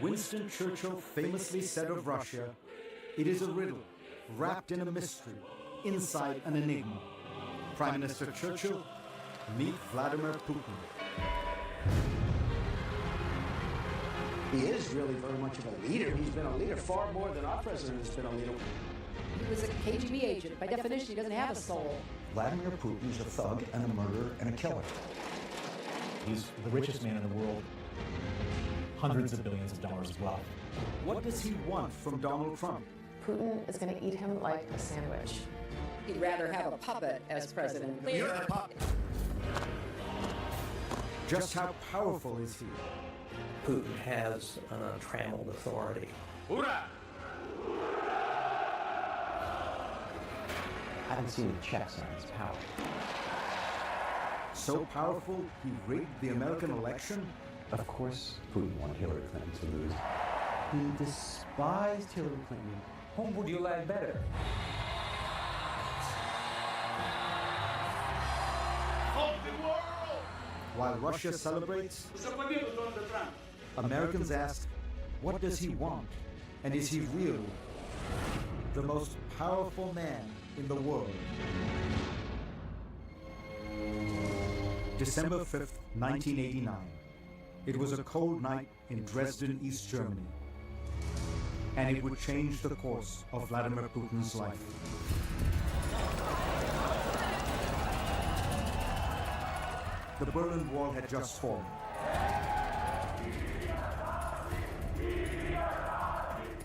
Winston Churchill famously said of Russia, "It is a riddle, wrapped in a mystery, inside an enigma." Prime Minister Churchill, meet Vladimir Putin. He is really very much of a leader. He's been a leader far more than our president has been a leader. He was a KGB agent. By definition, he doesn't have a soul. Vladimir Putin is a thug and a murderer and a killer. He's the richest man in the world. Hundreds of billions of dollars of wealth. What does he want from Donald Trump? Putin is going to eat him like a sandwich. He'd rather have a puppet as president. You're a puppet. Just how powerful is he? Putin has an untrammeled authority. Hoorah! I haven't seen the checks on his power. So powerful, he rigged the American election? Of course, Putin wanted Hillary Clinton to lose. He despised Hillary Clinton. Whom would you like better? Of the world! While Russia celebrates, Americans ask, what does he want? And is he really the most powerful man in the world? December 5th, 1989. It was a cold night in Dresden, East Germany. And it would change the course of Vladimir Putin's life. The Berlin Wall had just fallen.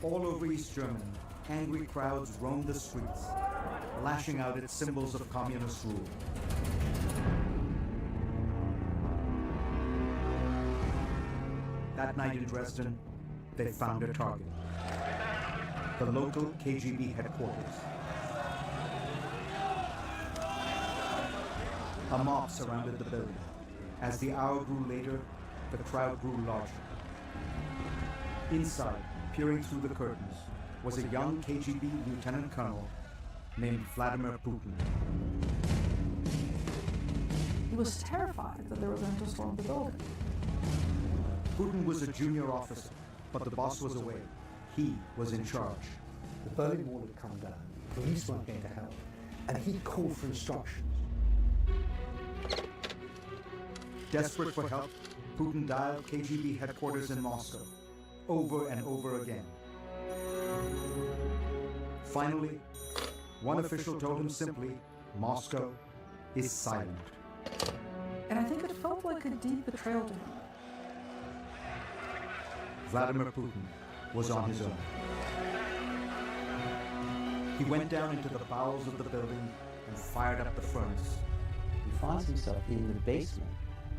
All over East Germany, angry crowds roamed the streets, lashing out at symbols of communist rule. That night in Dresden, they found a target. The local KGB headquarters. A mob surrounded the building. As the hour grew later, the crowd grew larger. Inside, peering through the curtains, was a young KGB lieutenant colonel named Vladimir Putin. He was terrified that they were going to storm the building. Putin was a junior officer, but the boss was away. He was in charge. The Berlin Wall had come down. Police weren't going to help. And he called for instructions. Desperate for help, Putin dialed KGB headquarters in Moscow, over and over again. Finally, one official told him simply, Moscow is silent. And I think it felt like a deep betrayal to him. Vladimir Putin was on his own. He went down into the bowels of the building and fired up the furnace. He finds himself in the basement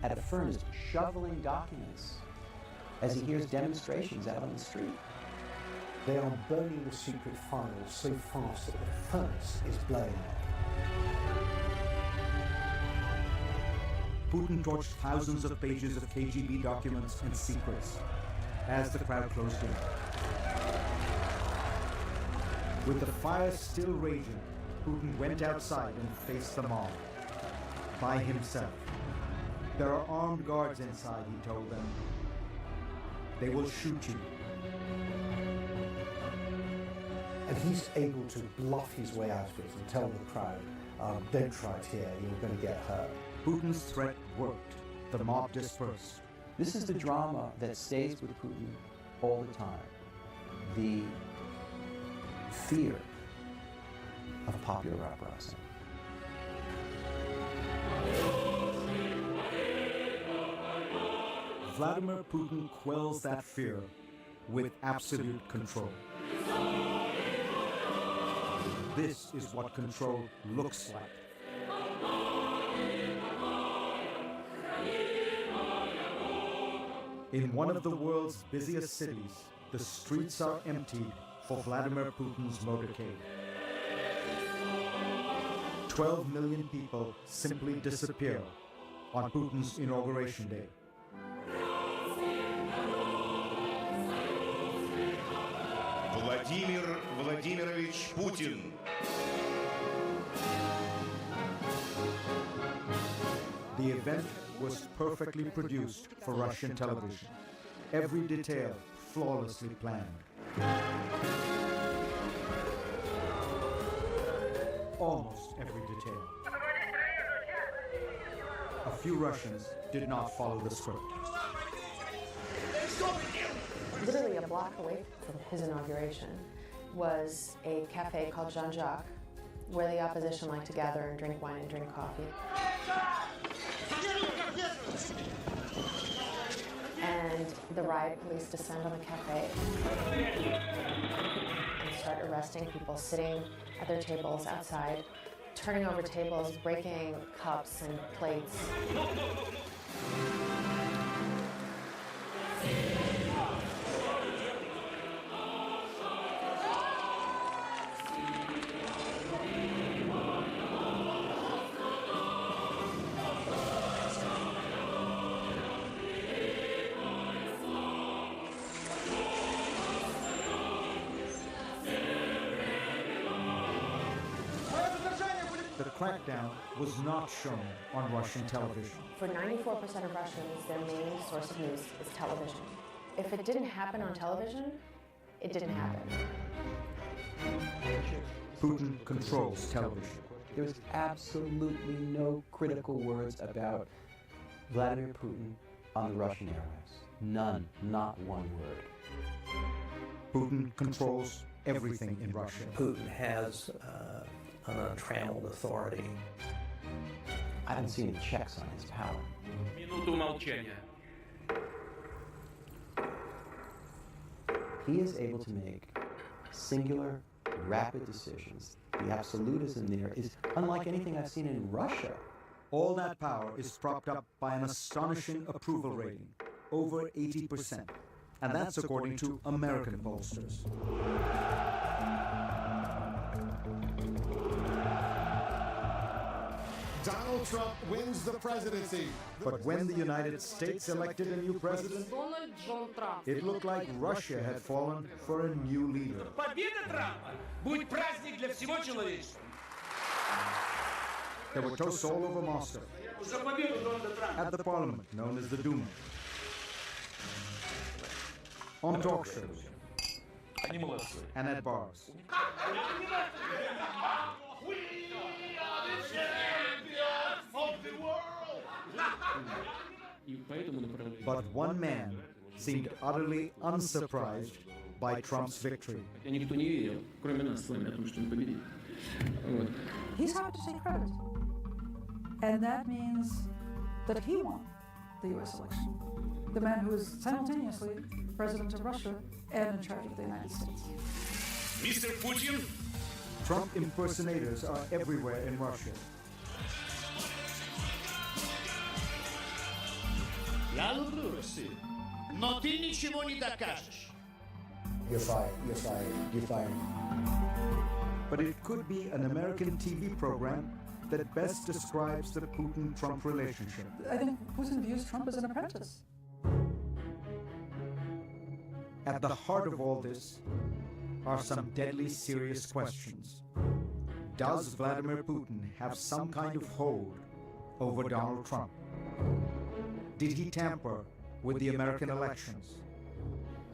at a furnace shoveling documents as he hears demonstrations out on the street. They are burning the secret files so fast that the furnace is blowing up. Putin torched thousands of pages of KGB documents and secrets as the crowd closed in. With the fire still raging, Putin went outside and faced the mob. By himself. There are armed guards inside, he told them. They will shoot you. And he's able to bluff his way out of it and tell the crowd, don't try it here, you're going to get hurt. Putin's threat worked. The mob dispersed. This is the drama that stays with Putin all the time. The fear of popular uprising. Vladimir Putin quells that fear with absolute control. This is what control looks like. In one of the world's busiest cities, the streets are emptied for Vladimir Putin's motorcade. 12 million people simply disappear on Putin's inauguration day. Vladimir Vladimirovich Putin. The event was perfectly produced for Russian television. Every detail flawlessly planned. Almost every detail. A few Russians did not follow the script. Literally a block away from his inauguration was a cafe called Jean-Jacques, where the opposition liked to gather and drink wine and drink coffee. And the riot police descend on the cafe and start arresting people sitting at their tables outside, turning over tables, breaking cups and plates. The crackdown was not shown on Russian television. For 94% of Russians, their main source of news is television. If it didn't happen on television, it didn't happen. Putin controls television. There's absolutely no critical words about Vladimir Putin on the Russian airwaves. None, not one word. Putin controls everything in Russia. Putin has an untrammeled authority. I haven't seen any checks on his power. Минуту молчания. He is able to make singular, rapid decisions. The absolutism there is unlike anything I've seen in Russia. All that power is propped up by an astonishing approval rating, over 80%. And that's according to American pollsters. Donald Trump wins the presidency. But when the United States elected a new president, it looked like Russia had fallen for a new leader. Победа Трампа будет праздник для всего человечества. There were toasts all over Moscow, За победу Дональда Трампа. at the parliament known as the Duma, on talk shows, Они молодцы. and at bars. But one man seemed utterly unsurprised by Trump's victory. He's happy to take credit. And that means that he won the US election. The man who is simultaneously president of Russia and in charge of the United States. Mr. Putin. Trump impersonators are everywhere in Russia. Я люблю Россию, но ты ничего не докажешь. You're fired, you're fired, you're fired. But it could be an American TV program that best describes the Putin-Trump relationship. I think Putin views Trump as an apprentice. At the heart of all this are some deadly serious questions. Does Vladimir Putin have some kind of hold over Donald Trump? Did he tamper with the American elections?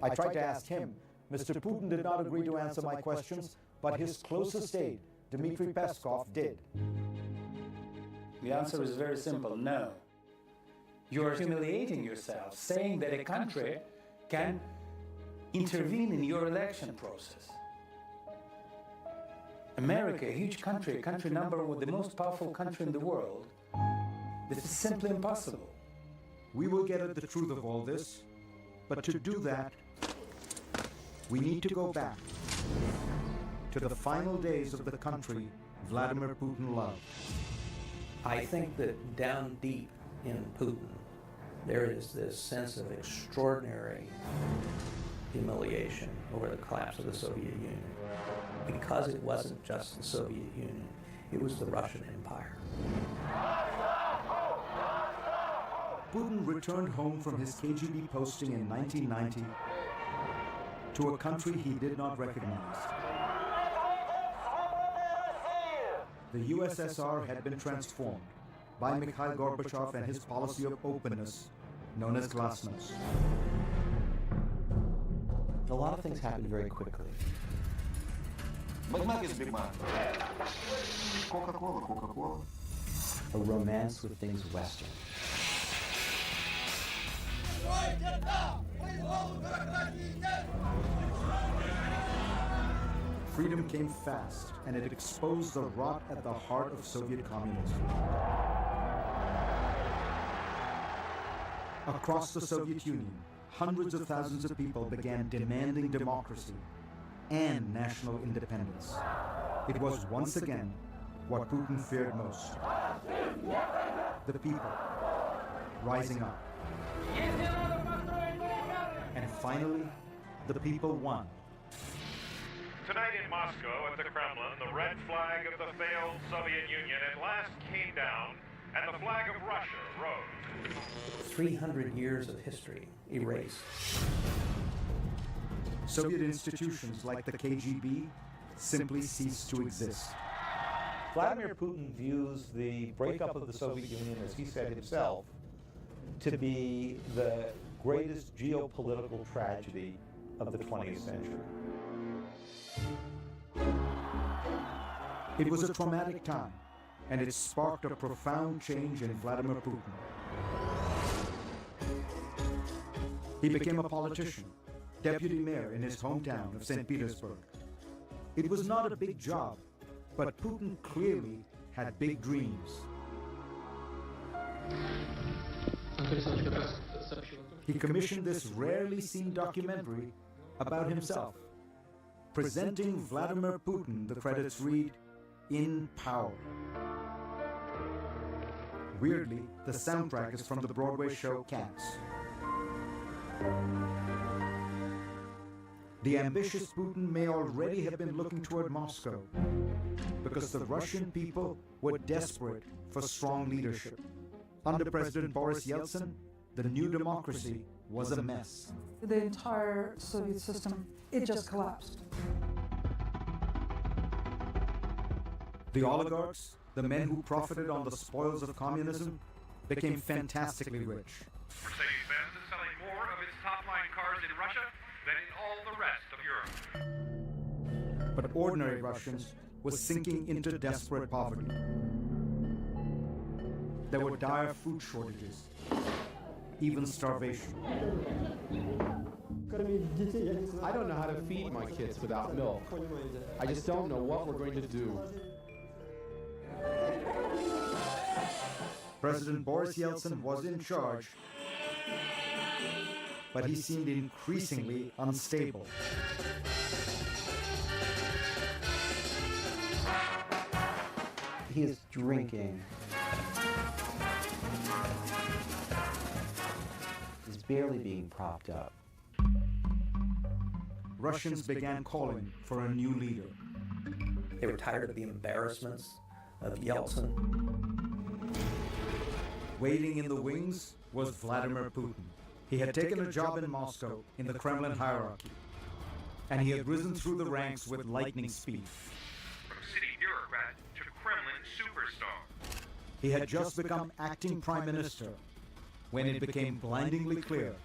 I tried to ask him. Mr. Putin did not agree to answer my questions, but his closest aide, Dmitry Peskov, did. The answer is very simple, no. You are humiliating yourself, saying that a country can intervene in your election process. America, a huge country, country number one, the most powerful country in the world, this is simply impossible. We will get at the truth of all this, but to do that, we need to go back to the final days of the country Vladimir Putin loved. I think that down deep in Putin, there is this sense of extraordinary humiliation over the collapse of the Soviet Union. Because it wasn't just the Soviet Union, it was the Russian Empire. Putin returned home from his KGB posting in 1990 to a country he did not recognize. The USSR had been transformed by Mikhail Gorbachev and his policy of openness, known as glasnost. A lot of things happened very quickly. Big Mac is Big Mac. Coca-Cola, Coca-Cola. A romance with things Western. Freedom came fast, and it exposed the rot at the heart of Soviet communism. Across the Soviet Union, hundreds of thousands of people began demanding democracy and national independence. It was once again what Putin feared most. The people rising up. And finally, the people won. Tonight in Moscow at the Kremlin, the red flag of the failed Soviet Union at last came down, and the flag of Russia rose. 300 years of history erased. Soviet institutions like the KGB simply ceased to exist. Vladimir Putin views the breakup of the Soviet Union, as he said himself, to be the greatest geopolitical tragedy of the 20th century. It was a traumatic time, and it sparked a profound change in Vladimir Putin. He became a politician, deputy mayor in his hometown of St. Petersburg. It was not a big job, but Putin clearly had big dreams. He commissioned this rarely seen documentary about himself, presenting Vladimir Putin, the credits read, in power. Weirdly, the soundtrack is from the Broadway show Cats. The ambitious Putin may already have been looking toward Moscow, because the Russian people were desperate for strong leadership. Under President Boris Yeltsin, the new democracy was a mess. The entire Soviet system, it just collapsed. The oligarchs, the men who profited on the spoils of communism, became fantastically rich. Mercedes-Benz is selling more of its top-line cars in Russia than in all the rest of Europe. But ordinary Russians were sinking into desperate poverty. There were dire food shortages, even starvation. I don't know how to feed my kids without milk. I just don't know what we're going to do. President Boris Yeltsin was in charge, but he seemed increasingly unstable. He is drinking. He's barely being propped up. Russians began calling for a new leader. They were tired of the embarrassments of Yeltsin. Waiting in the wings was Vladimir Putin. He had taken a job in Moscow in the Kremlin hierarchy, and he had risen through the ranks with lightning speed. From city bureaucrat to Kremlin superstar. He had just become acting prime minister when it became blindingly clear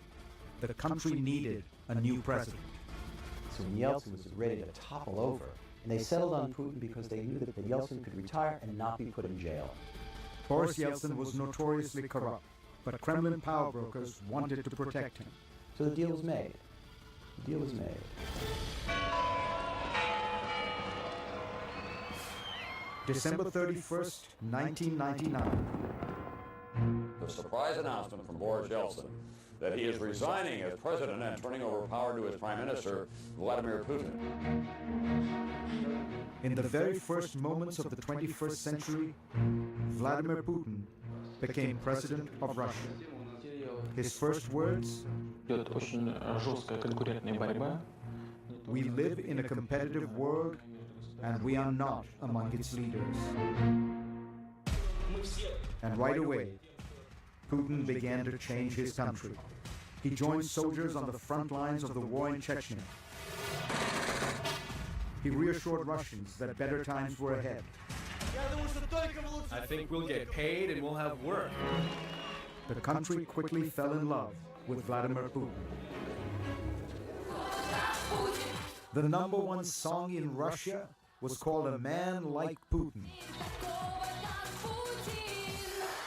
the country needed a new president. So when Yeltsin was ready to topple over, and they settled on Putin because they knew that Yeltsin could retire and not be put in jail. Boris Yeltsin was notoriously corrupt, but Kremlin power brokers wanted to protect him. So the deal was made. The deal was made. December 31st, 1999. The surprise announcement from Boris Yeltsin that he is resigning as president and turning over power to his prime minister, Vladimir Putin. In the very first moments of the 21st century, Vladimir Putin became president of Russia. His first words, "We live in a competitive world, and we are not among its leaders." And right away, Putin began to change his country. He joined soldiers on the front lines of the war in Chechnya. He reassured Russians that better times were ahead. I think we'll get paid and we'll have work. The country quickly fell in love with Vladimir Putin. The #1 song in Russia was called A Man Like Putin.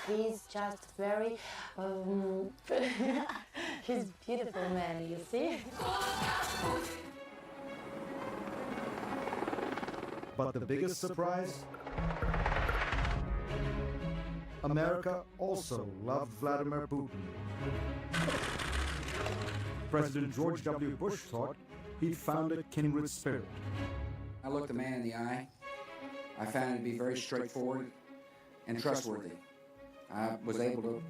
He's just very, he's beautiful man, you see? But the biggest surprise? America also loved Vladimir Putin. President George W. Bush thought he'd found a kindred spirit. I looked the man in the eye. I found him to be very straightforward and trustworthy. I was able to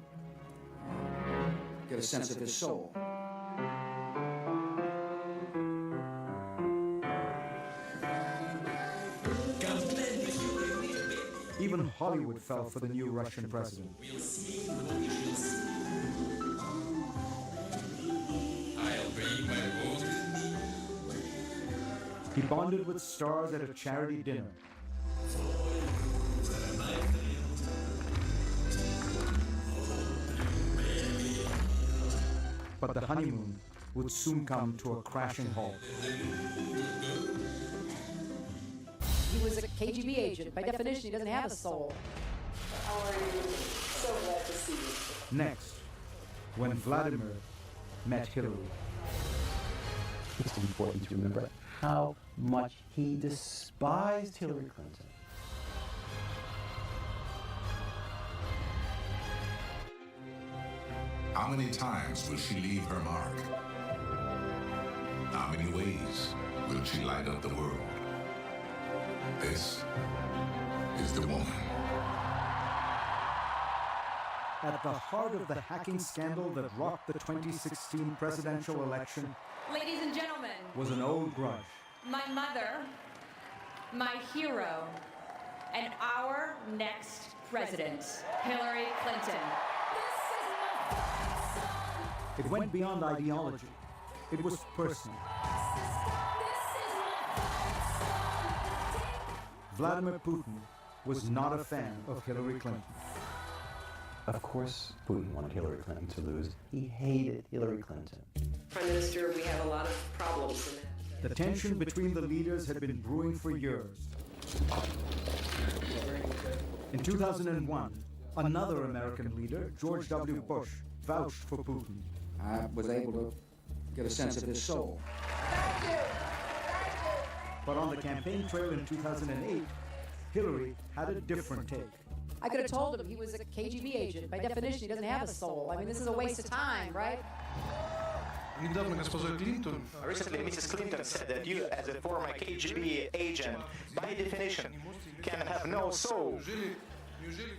get a sense of his soul. Even Hollywood fell for the new Russian president. He bonded with stars at a charity dinner. But the honeymoon would soon come to a crashing halt. He was a KGB agent. By definition, he doesn't have a soul. How are you? So glad to see you. Next, when Vladimir met Hillary. It's important to remember how much he despised Hillary Clinton. How many times will she leave her mark? How many ways will she light up the world? This is the woman. At the heart of the hacking scandal that rocked the 2016 presidential election Ladies and gentlemen, was an old grudge. my mother, my hero, and our next president, Hillary Clinton. It went beyond ideology. It was personal. Vladimir Putin was not a fan of Hillary Clinton. Of course, Putin wanted Hillary Clinton to lose. He hated Hillary Clinton. Prime Minister, we have a lot of problems in that. The tension between the leaders had been brewing for years. In 2001, another American leader, George W. Bush, vouched for Putin. I was able to get a sense of his soul. But on the campaign trail in 2008, Hillary had a different take. I could have told him he was a KGB agent. By definition, he doesn't have a soul. I mean, this is a waste of time, right? Recently, Mrs. Clinton said that you, as a former KGB agent, by definition, can have no soul.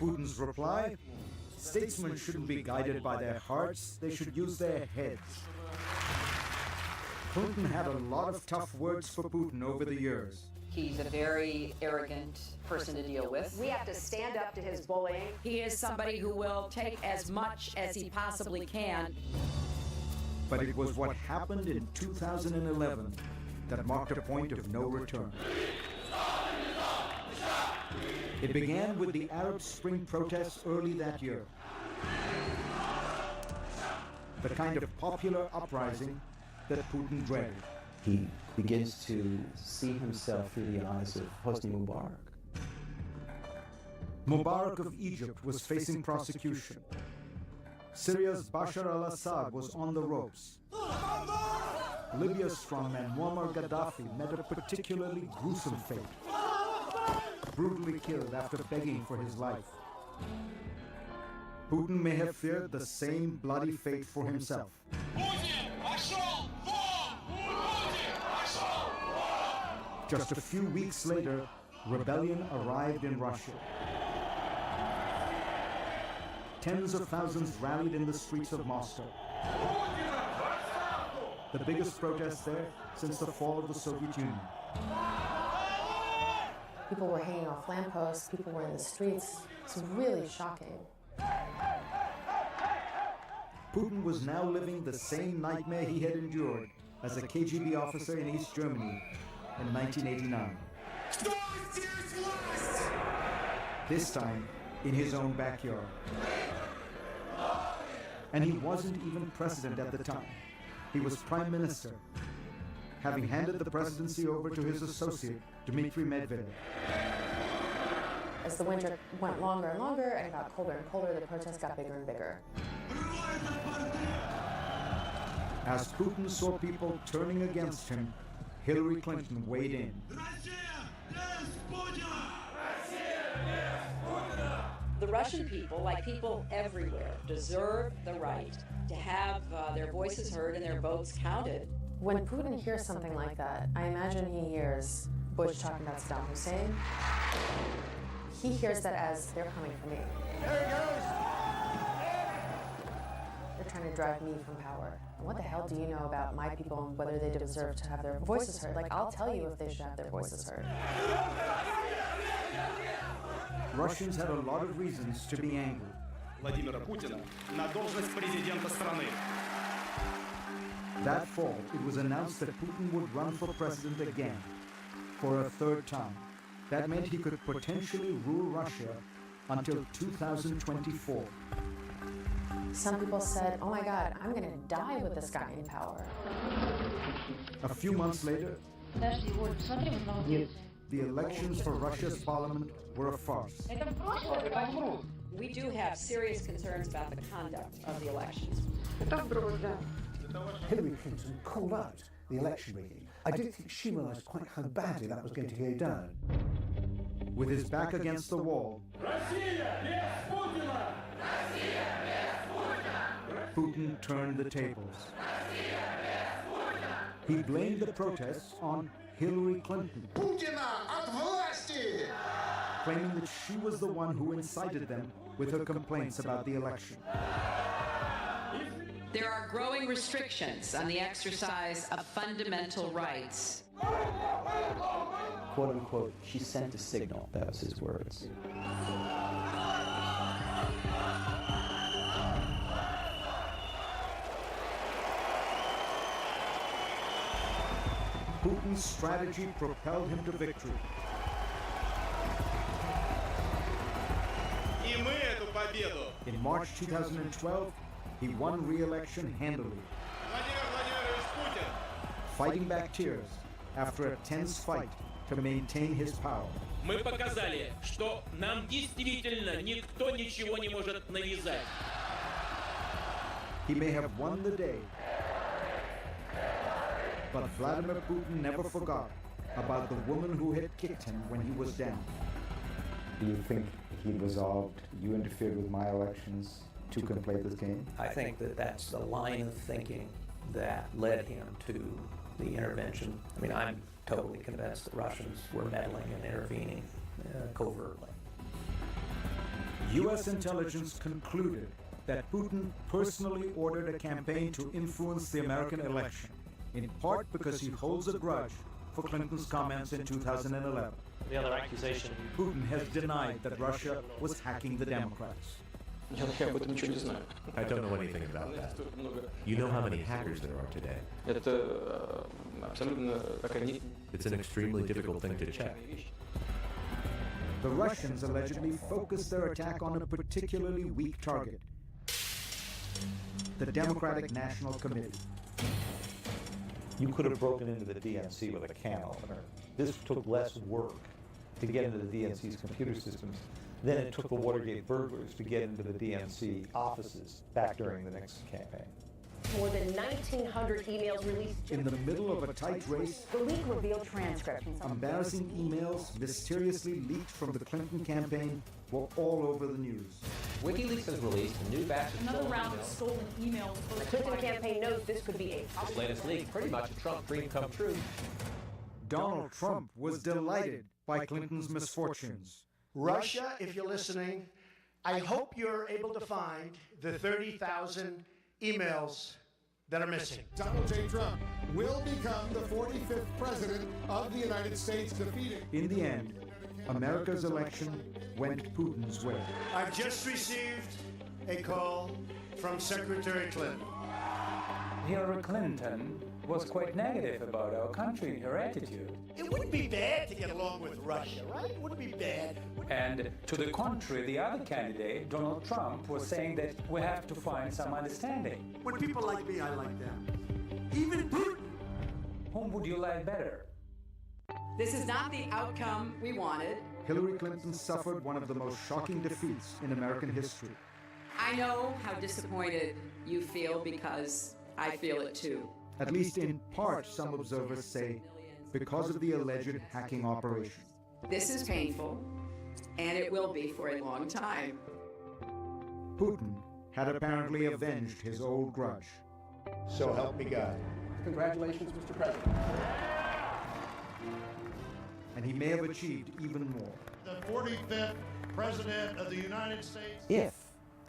Putin's reply? Statesmen shouldn't be guided by their hearts, they should use their heads. Clinton had a lot of tough words for Putin over the years. He's a very arrogant person to deal with. We have to stand up to his bullying. He is somebody who will take as much as he possibly can. But it was what happened in 2011 that marked a point of no return. It began with the Arab Spring protests early that year. The kind of popular uprising that Putin dreaded. He begins to see himself through the eyes of Hosni Mubarak. Mubarak of Egypt was facing prosecution. Syria's Bashar al-Assad was on the ropes. Libya's strongman Muammar Gaddafi met a particularly gruesome fate. Brutally killed after begging for his life. Putin may have feared the same bloody fate for himself. Just a few weeks later, rebellion arrived in Russia. Tens of thousands rallied in the streets of Moscow. The biggest protest there since the fall of the Soviet Union. People were hanging off lampposts, people were in the streets. It's really shocking. Putin was now living the same nightmare he had endured as a KGB officer in East Germany in 1989. This time, in his own backyard. And he wasn't even president at the time. He was prime minister. having handed the presidency over to his associate, Dmitry Medvedev. As the winter went longer and longer and got colder and colder, the protests got bigger and bigger. As Putin saw people turning against him, Hillary Clinton weighed in. The Russian people, like people everywhere, deserve the right to have their voices heard and their votes counted. When Putin hears something like that, I imagine he hears Bush talking about Saddam Hussein. He hears that as they're coming for me. There he goes! They're trying to drive me from power. And what the hell do you know about my people and whether they deserve to have their voices heard? Like, I'll tell you if they should have their voices heard. Russians had a lot of reasons to be angry. Владимира Путина на должность президента страны. That fall, it was announced that Putin would run for president again, for a third time. That meant he could potentially rule Russia until 2024. Some people said, oh my God, I'm going to die with this guy in power. A few months later, the elections for Russia's parliament were a farce. We do have serious concerns about the conduct of the elections. Hillary Clinton called out the election rigging. I didn't think she realized quite how badly that was going to go down. With his back against the wall, Putin turned the tables. He blamed the protests on Hillary Clinton, claiming that she was the one who incited them with her complaints about the election. There are growing restrictions on the exercise of fundamental rights. Quote unquote, she sent a signal. That was his words. Putin's strategy propelled him to victory. In March 2012, he won re-election handily, fighting back tears after a tense fight to maintain his power. Мы показали, что нам действительно никто ничего не может навязать. He may have won the day, but Vladimir Putin never forgot about the woman who had kicked him when he was down. Do you think he resolved, you interfered with my elections, to play this game? I think that that's the line of thinking that led him to the intervention. I mean, I'm totally convinced that Russians were meddling and intervening covertly. U.S. intelligence concluded that Putin personally ordered a campaign to influence the American election, in part because he holds a grudge for Clinton's comments in 2011. The other accusation... Putin has denied that Russia was hacking the Democrats. I don't know anything about that. You know how many hackers there are today. It's an extremely difficult thing to check. The Russians allegedly focused their attack on a particularly weak target, the Democratic National Committee. You could have broken into the DNC with a can opener. This took less work to get into the DNC's computer systems than it took the Watergate burglars to get into the DNC offices back during the Nixon campaign. More than 1,900 emails released. In the middle of a tight race, The leak revealed transcripts. embarrassing emails mysteriously leaked from the Clinton campaign were all over the news. WikiLeaks has released a new batch of Another stolen round of emails. stolen emails. The Clinton campaign knows this could be a This latest leak, pretty much a Trump dream come true. Donald Trump was delighted by Clinton's misfortunes. Russia, if you're listening, I hope you're able to find the 30,000 emails that are missing. Donald J. Trump will become the 45th president of the United States, defeating. In the end, America's election went Putin's way. I've just received a call from Secretary Clinton. Hillary Clinton was quite negative about our country and her attitude. It wouldn't be bad to get along with Russia, right? It wouldn't be bad. And to the contrary, the other candidate, Donald Trump, was saying that we have to find some understanding. When people like me, I like them. Even Putin. whom would you like better? This is not the outcome we wanted. Hillary Clinton suffered one of the most shocking defeats in American history. I know how disappointed you feel because I feel it too. At least in part, some observers say, because of the alleged hacking operation. This is painful, and it will be for a long time. Putin had apparently avenged his old grudge. So help me God. Congratulations, Mr. President. And he may have achieved even more. The 45th President of the United States. If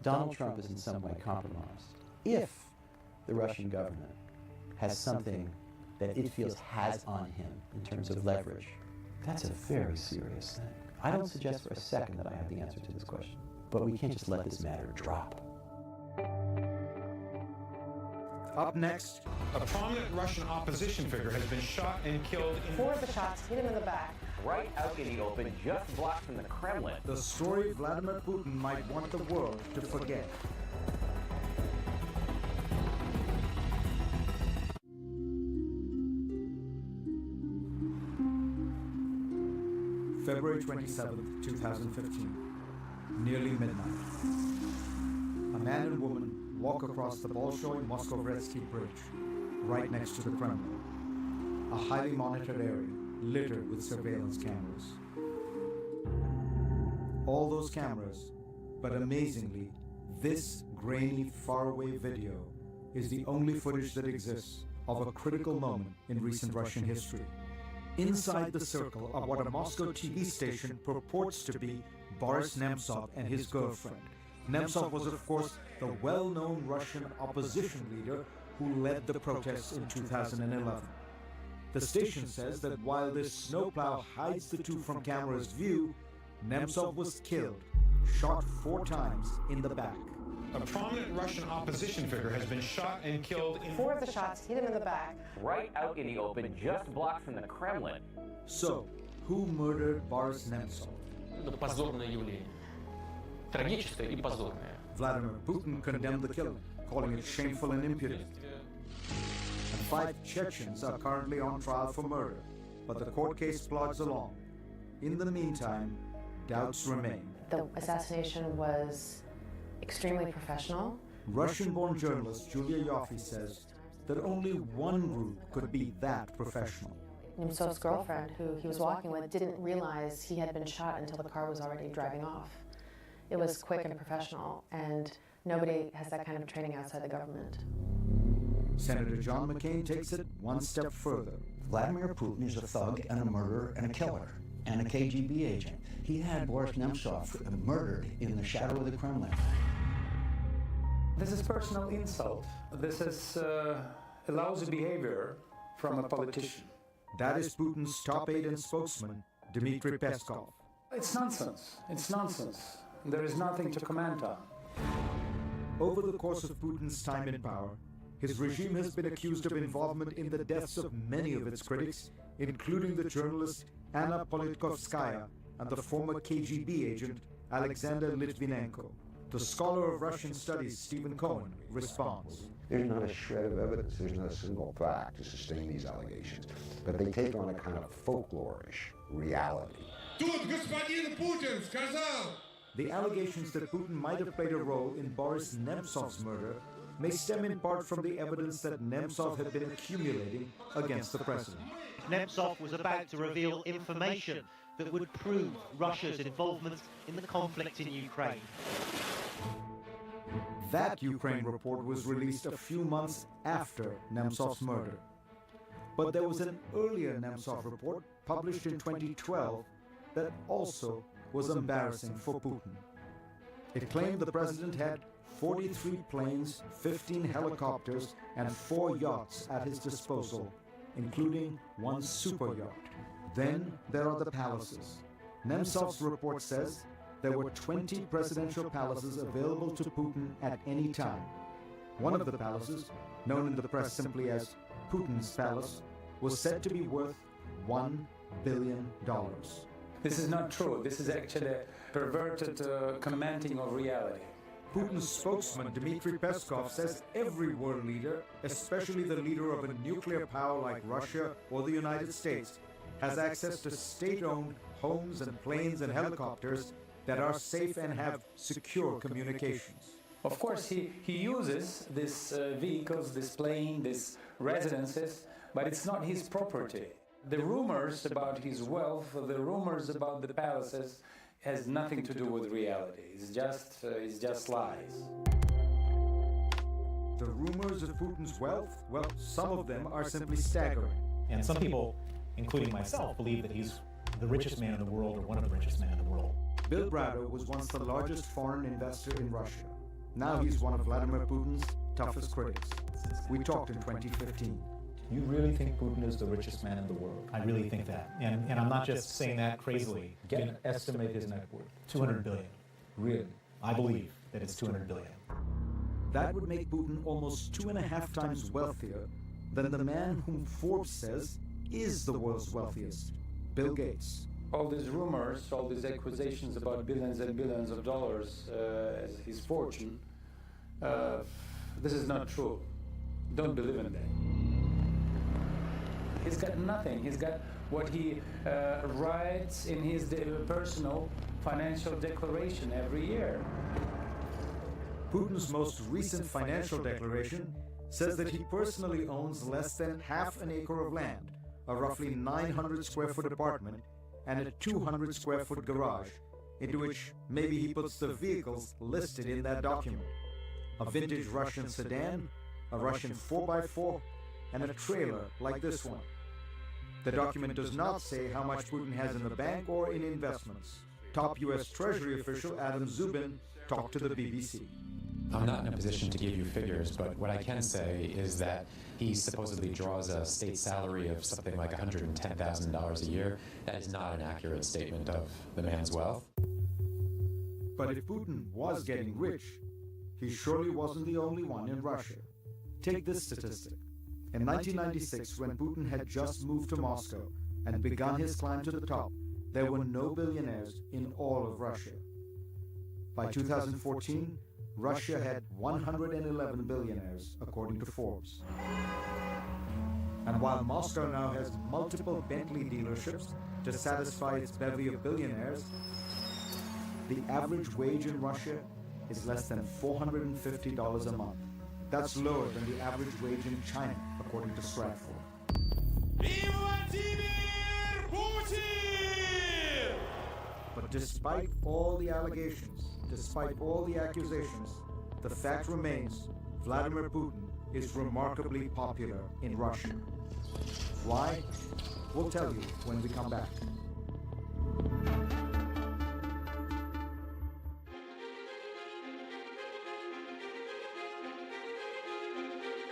Donald Trump is in some way compromised, if the Russian government has something that it feels has on him in terms of leverage, that's a very serious thing. I don't suggest for a second that I have the answer to this question, but we can't just let this matter drop. Up next, a prominent Russian opposition figure has been shot and killed in... 4 of the shots hit him in the back. Right out in the open, just blocks from the Kremlin. The story Vladimir Putin might want the world to forget. February 27th, 2015. Nearly midnight. A man and woman walk across the Bolshoi-Moskovetsky Bridge, right next to the Kremlin. A highly monitored area, littered with surveillance cameras. All those cameras, but amazingly, this grainy, faraway video is the only footage that exists of a critical moment in recent Russian history. Inside the circle of what a Moscow TV station purports to be Boris Nemtsov and his girlfriend. Nemtsov was, of course, the well-known Russian opposition leader who led the protests in 2011. The station says that while this snowplow hides the two from camera's view, Nemtsov was killed, shot 4 times in the back. A prominent Russian opposition figure has been shot and killed in... 4 of the shots hit him in the back. Right out in the open, just blocks from the Kremlin. So, who murdered Boris Nemtsov? Это позорное явление. Трагическое и позорное. Vladimir Putin condemned the killing, calling it shameful and impudent. And 5 Chechens are currently on trial for murder, but the court case plods along. In the meantime, doubts remain. The assassination was extremely professional. Russian-born journalist Julia Yoffe says that only one group could be that professional. Nemtsov's girlfriend, who he was walking with, didn't realize he had been shot until the car was already driving off. It was quick and professional, and nobody has that kind of training outside the government. Senator John McCain takes it one step further. Vladimir Putin is a thug and a murderer and a killer and a KGB agent. He had Boris Nemtsov murdered in the shadow of the Kremlin. This is personal insult. This is a lousy behavior from a politician. That is Putin's top aide and spokesman, Dmitry Peskov. It's nonsense. It's nonsense. There is nothing to comment on. Over the course of Putin's time in power, his regime has been accused of involvement in the deaths of many of its critics, including the journalist Anna Politkovskaya and the former KGB agent Alexander Litvinenko. The scholar of Russian studies, Stephen Cohen, responds. There's not a shred of evidence, there's not a single fact to sustain these allegations, but they take on a kind of folklore-ish reality. The allegations that Putin might have played a role in Boris Nemtsov's murder may stem in part from the evidence that Nemtsov had been accumulating against the president. Nemtsov was about to reveal information that would prove Russia's involvement in the conflict in Ukraine. That Ukraine report was released a few months after Nemtsov's murder. But there was an earlier Nemtsov report published in 2012 that also was embarrassing for Putin. It claimed the president had 43 planes, 15 helicopters, and 4 yachts at his disposal, including 1 super yacht. Then there are the palaces. Nemtsov's report says there were 20 presidential palaces available to Putin at any time. One of the palaces, known in the press simply as Putin's palace, was said to be worth $1 billion. This is not true. This is actually perverted commenting of reality. Putin's spokesman, Dmitry Peskov, says every world leader, especially the leader of a nuclear power like Russia or the United States, has access to state-owned homes and planes and helicopters that are safe and have secure communications. Of course, he uses these vehicles, this plane, these residences, but it's not his property. The rumors about his wealth, the rumors about the palaces, has nothing to do with reality. It's just lies. The rumors of Putin's wealth, well, some of them are simply staggering. And some people, including myself, believe that he's the richest man in the world or one of the richest men in the world. Bill Brado was once the largest foreign investor in Russia. Now he's one of Vladimir Putin's toughest critics. We talked in 2015. You really think Putin is the richest man in the world? I really think that. And I'm not just saying that crazily. Estimate his net worth. 200 billion. Really? I believe that it's 200 billion. That would make Putin almost 2.5 times wealthier than the man whom Forbes says is the world's wealthiest, Bill Gates. All these rumors, all these accusations about billions and billions of dollars as his fortune, this is not true. Don't believe in that. He's got nothing. He's got what he writes in his personal financial declaration every year. Putin's most recent financial declaration says that he personally owns less than half an acre of land, a roughly 900 square foot apartment, and a 200 square foot garage, into which maybe he puts the vehicles listed in that document. A vintage Russian sedan, a Russian 4x4, and a trailer like this one. The document does not say how much Putin has in the bank or in investments. Top US Treasury official Adam Zubin talked to the BBC. I'm not in a position to give you figures, but what I can say is that he supposedly draws a state salary of something like $110,000 a year. That is not an accurate statement of the man's wealth. But if Putin was getting rich, he surely wasn't the only one in Russia. Take this statistic. In 1996, when Putin had just moved to Moscow and begun his climb to the top, there were no billionaires in all of Russia. By 2014, Russia had 111 billionaires, according to Forbes. And while Moscow now has multiple Bentley dealerships to satisfy its bevy of billionaires, the average wage in Russia is less than $450 a month. That's lower than the average wage in China, according to Stratford. But despite all the allegations, despite all the accusations, the fact remains Vladimir Putin is remarkably popular in Russia. Why? We'll tell you when we come back.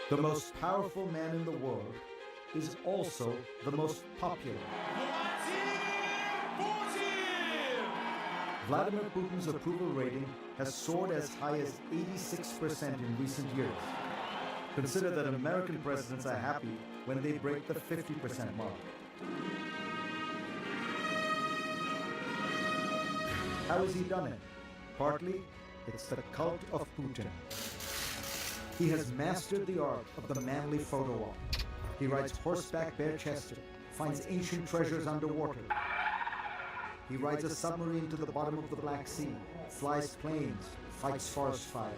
The most powerful man in the world is also the most popular. Vladimir Putin's approval rating has soared as high as 86% in recent years. Consider that American presidents are happy when they break the 50% mark. How has he done it? Partly, it's the cult of Putin. He has mastered the art of the manly photo op. He rides horseback bare-chested, finds ancient treasures underwater. He rides a submarine to the bottom of the Black Sea, flies planes, fights forest fires.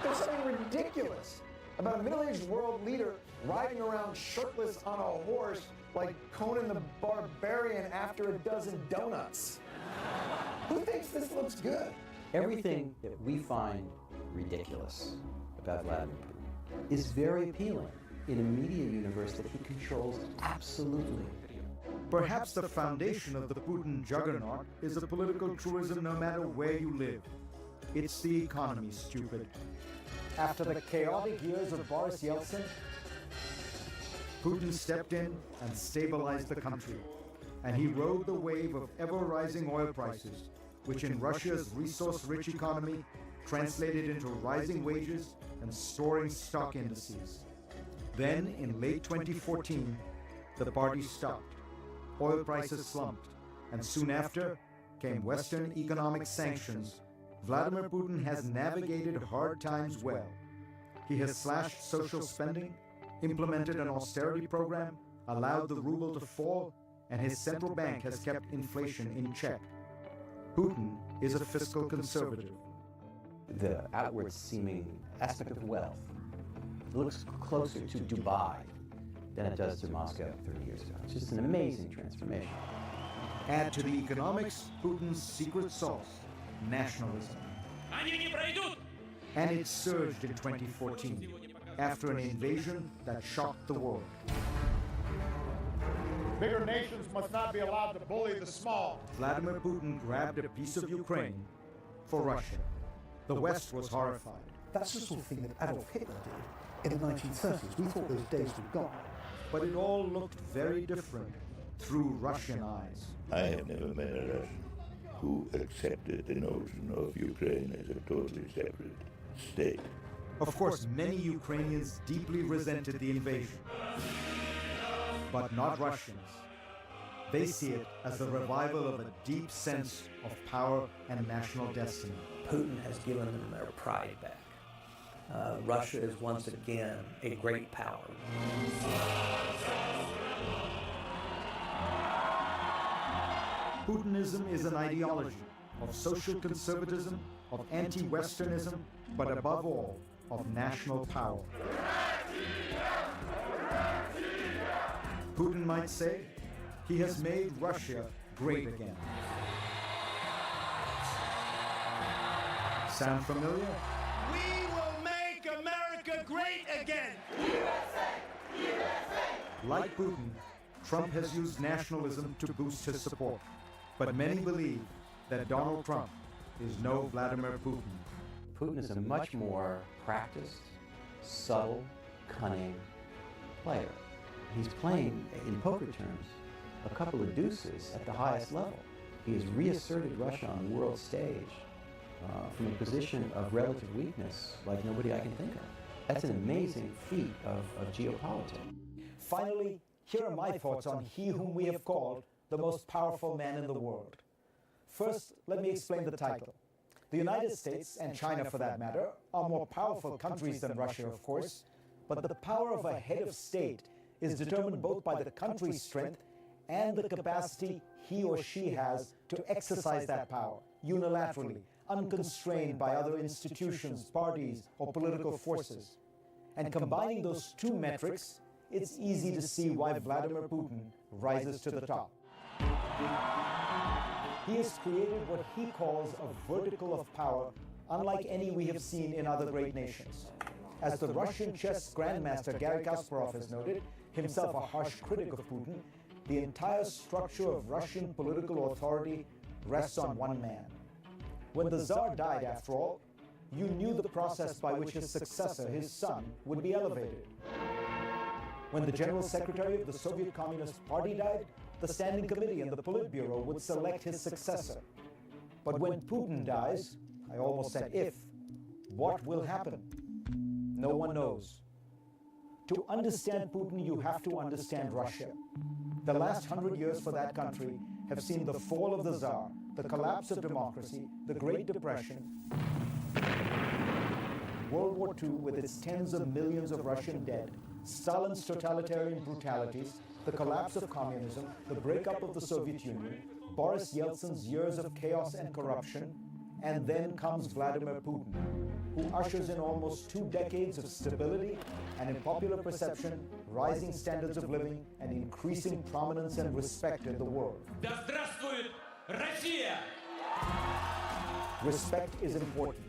There's something ridiculous about a middle-aged world leader riding around shirtless on a horse like Conan the Barbarian after a dozen donuts. Who thinks this looks good? Everything that we find ridiculous about Vladimir Putin is very appealing in a media universe that he controls absolutely. Perhaps the foundation of the Putin juggernaut is a political truism no matter where you live. It's the economy, stupid. After the chaotic years of Boris Yeltsin, Putin stepped in and stabilized the country, and he rode the wave of ever-rising oil prices, which in Russia's resource-rich economy translated into rising wages and soaring stock indices. Then, in late 2014, the party stopped. Oil prices slumped, and soon after came Western economic sanctions Vladimir Putin has navigated hard times well. He has slashed social spending, implemented an austerity program, allowed the ruble to fall, and his central bank has kept inflation in check. Putin is a fiscal conservative. The outward seeming aspect of wealth looks closer to Dubai than it does to Moscow 30 years ago. It's just an amazing transformation. Add to the economics Putin's secret sauce, nationalism. And it surged in 2014 after an invasion that shocked the world. Bigger nations must not be allowed to bully the small. Vladimir Putin grabbed a piece of Ukraine for Russia. The West was horrified. That's the sort of thing that Adolf Hitler did in the 1930s. We thought those days were gone. But it all looked very different through Russian eyes. I have never met a Russian who accepted the notion of Ukraine as a totally separate state. Of course, many Ukrainians deeply resented the invasion, but not Russians. They see it as the revival of a deep sense of power and national destiny. Putin has given them their pride back. Russia is once again a great power. Putinism is an ideology of social conservatism, of anti-Westernism, but above all, of national power. Putin might say he has made Russia great again. Sound familiar? We will make America great again! USA! USA! Like Putin, Trump has used nationalism to boost his support. But many believe that Donald Trump is no Vladimir Putin. Putin is a much more practiced, subtle, cunning player. He's playing, in poker terms, a couple of deuces at the highest level. He has reasserted Russia on the world stage from a position of relative weakness like nobody I can think of. That's an amazing feat of geopolitics. Finally, here are my thoughts on he whom we have called the most powerful man in the world. First, let me explain the title. The United States, and China for that matter, are more powerful countries than Russia, of course, but the power of a head of state is determined both by the country's strength and the capacity he or she has to exercise that power unilaterally, unconstrained by other institutions, parties, or political forces. And combining those two metrics, it's easy to see why Vladimir Putin rises to the top. He has created what he calls a vertical of power, unlike any we have seen in other great nations. As the Russian chess grandmaster Garry Kasparov has noted, himself a harsh critic of Putin, the entire structure of Russian political authority rests on one man. When the Tsar died, after all, you knew the process by which his successor, his son, would be elevated. When the General Secretary of the Soviet Communist Party died, the Standing Committee and the Politburo would select his successor. But when Putin dies, I almost said if, what will happen? No one knows. To understand Putin, you have to understand Russia. The last 100 years for that country have seen the fall of the Tsar, the collapse of democracy, the Great Depression, World War II with its tens of millions of Russian dead, Stalin's totalitarian brutalities, the collapse of communism, the breakup of the Soviet Union, Boris Yeltsin's years of chaos and corruption, and then comes Vladimir Putin, who ushers in almost 2 decades of stability and, in popular perception, rising standards of living and increasing prominence and respect in the world. Да здравствует Россия! Respect is important.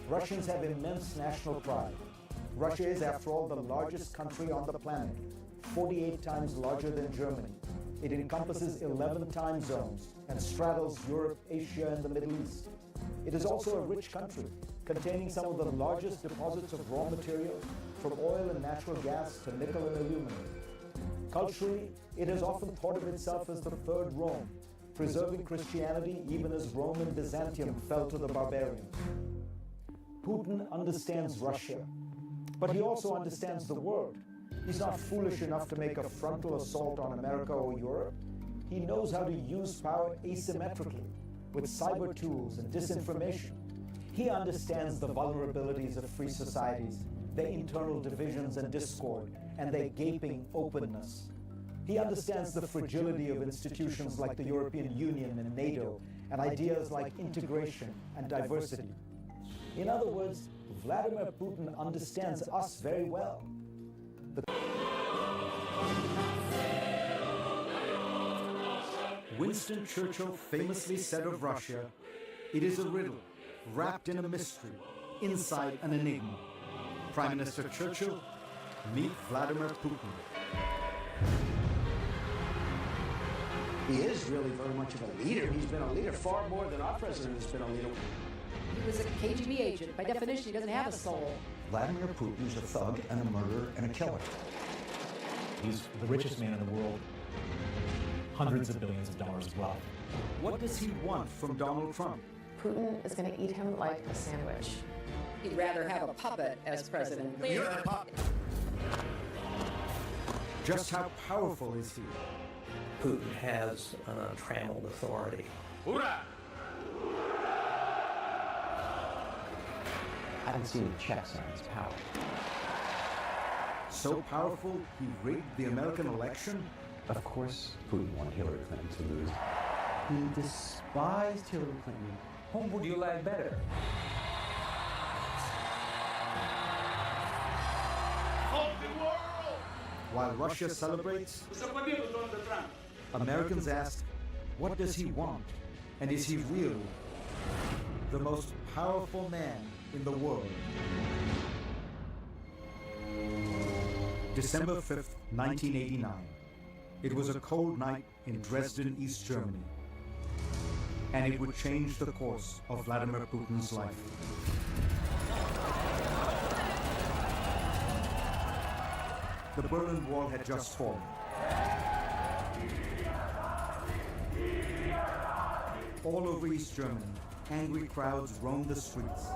Russians have immense national pride. Russia is, after all, the largest country on the planet, 48 times larger than Germany. It encompasses 11 time zones and straddles Europe, Asia, and the Middle East. It is also a rich country, containing some of the largest deposits of raw materials, from oil and natural gas to nickel and aluminum. Culturally, it has often thought of itself as the Third Rome, preserving Christianity even as Rome and Byzantium fell to the barbarians. Putin understands Russia, but he also understands the world. He's not foolish enough to make a frontal assault on America or Europe. He knows how to use power asymmetrically, with cyber tools and disinformation. He understands the vulnerabilities of free societies, their internal divisions and discord, and their gaping openness. He understands the fragility of institutions like the European Union and NATO, and ideas like integration and diversity. In other words, Vladimir Putin understands us very well. Winston Churchill famously said of Russia, "It is a riddle, wrapped in a mystery, inside an enigma." Prime Minister Churchill, meet Vladimir Putin. He is really very much of a leader. He's been a leader far more than our president has been a leader. He was a KGB agent. By definition, he doesn't have a soul. Vladimir Putin is a thug and a murderer and a killer. He's the richest man in the world. Hundreds of billions of dollars of wealth. What does he want from Donald Trump? Putin is going to eat him like a sandwich. He'd rather have a puppet as president. You're a puppet. Just how powerful is he? Putin has an untrammeled authority. Ура! I haven't seen any checks on his power. So powerful, he rigged the American election? Of course, Putin wanted Hillary Clinton to lose. He despised Hillary Clinton. Whom would you like better? Of the world! While Russia celebrates, Americans ask, what does he want? And is he really the most powerful man in the world? December 5th, 1989. It was a cold night in Dresden, East Germany. And it would change the course of Vladimir Putin's life. The Berlin Wall had just fallen. All over East Germany, angry crowds roamed the streets,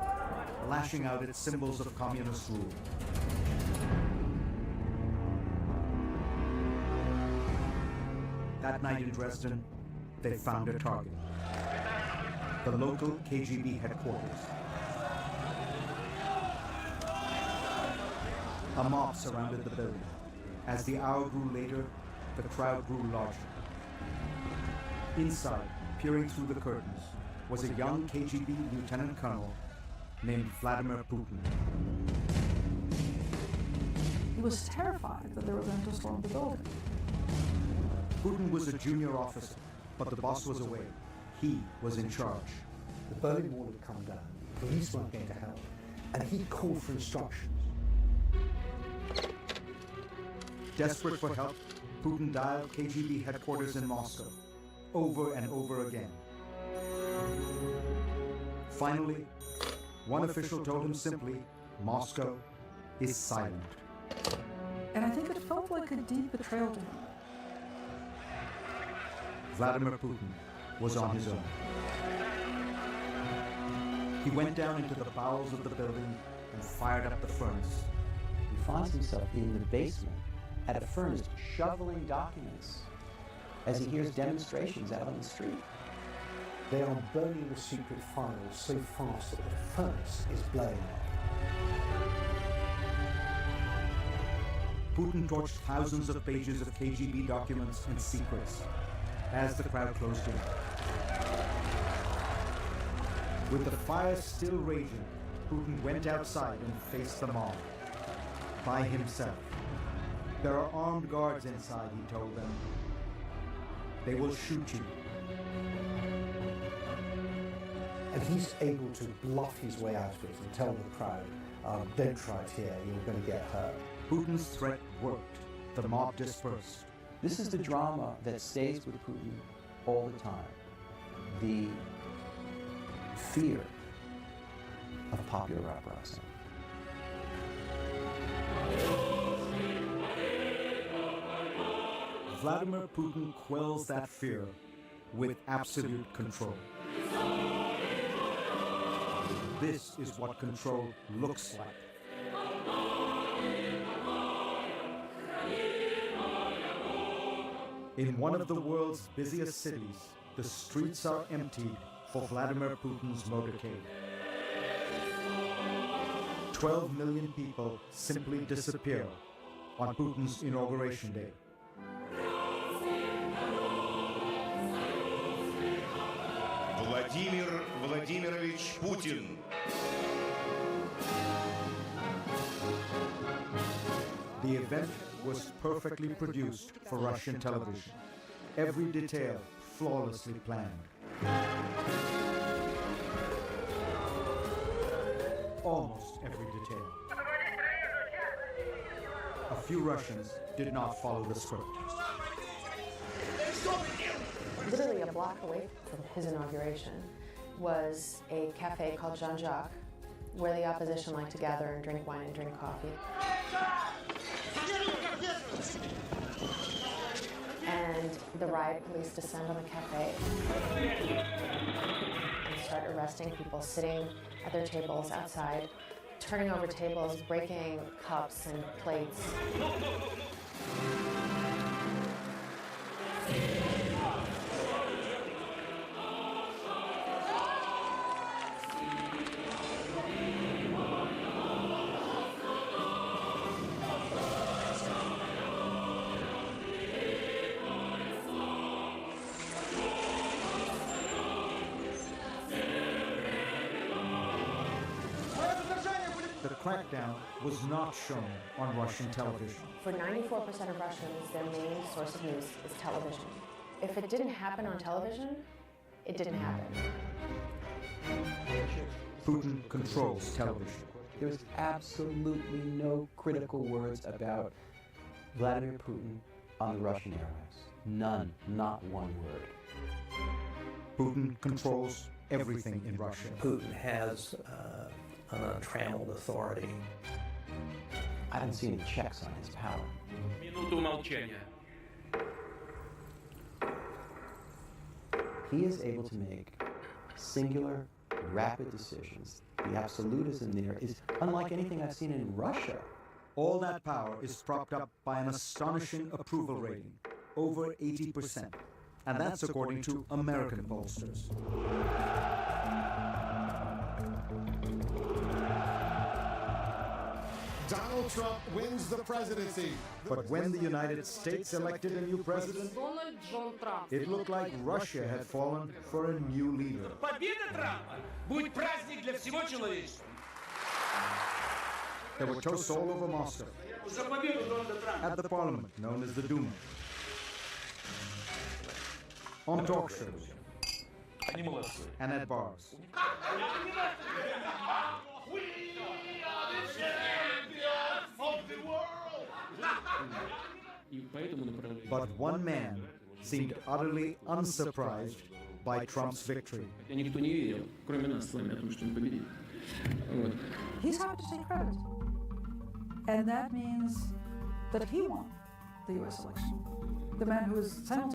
lashing out at symbols of communist rule. That night in Dresden, they found a target. The local KGB headquarters. A mob surrounded the building. As the hour grew later, the crowd grew larger. Inside, peering through the curtains, was a young KGB lieutenant colonel named Vladimir Putin. He was terrified that they were going to storm the building. Putin was a junior officer, but the boss was away. He was in charge. The Berlin Wall had come down. Police weren't going to help. And he called for instructions. Desperate for help, Putin dialed KGB headquarters in Moscow, over and over again. Finally, one official told him simply, Moscow is silent. And I think it felt like a deep betrayal to him. Vladimir Putin was on his own. He went down into the bowels of the building and fired up the furnace. He finds himself in the basement at a furnace shoveling documents as he hears demonstrations out on the street. They are burning the secret files so fast that the furnace is blowing up. Putin torched thousands of pages of KGB documents and secrets as the crowd closed in. With the fire still raging, Putin went outside and faced the mob. By himself. There are armed guards inside, he told them. They will shoot you. And he's able to bluff his way out of it and tell the crowd, don't try it here, you're going to get hurt. Putin's threat worked. The mob dispersed. This is the drama that stays with Putin all the time. The fear of popular uprising. Vladimir Putin quells that fear with absolute control. This is what control looks like. In one of the world's busiest cities, the streets are emptied for Vladimir Putin's motorcade. 12 million people simply disappear on Putin's inauguration day. Владимир Владимирович Путин. The event was perfectly produced for Russian television. Every detail flawlessly planned. Almost every detail. A few Russians did not follow the script. Literally a block away from his inauguration was a cafe called Jean-Jacques, where the opposition liked to gather and drink wine and drink coffee. And the riot police descend on the cafe and start arresting people sitting at their tables outside, turning over tables, breaking cups and plates. The crackdown was not shown on Russian television. For 94% of Russians, their main source of news is television. If it didn't happen on television, it didn't happen. Putin controls television. There's absolutely no critical words about Vladimir Putin on the Russian airwaves. None, not one word. Putin controls everything in Russia. Putin has an untrammeled authority. I don't see any checks on his power. Минуту молчания. He is able to make singular, rapid decisions. The absolutism there is unlike anything I've seen in Russia. All that power is propped up by an astonishing approval rating, over 80%. And that's according to American pollsters. Donald Trump wins the presidency. But when the United States elected a new president, it looked like Russia had fallen for a new leader. Победа Трампа будет праздник для всего человечества. There were toasts all over Moscow, За победу Дональда Трампа. at the parliament known as the Duma, on talk shows, Они молодцы. and at bars. But one man seemed utterly unsurprised by Trump's victory. Никто не верил, кроме нас с вами, о том, что он победит. Вот. He's happy to take credit. And that means that he won the US election. The man who is simultaneously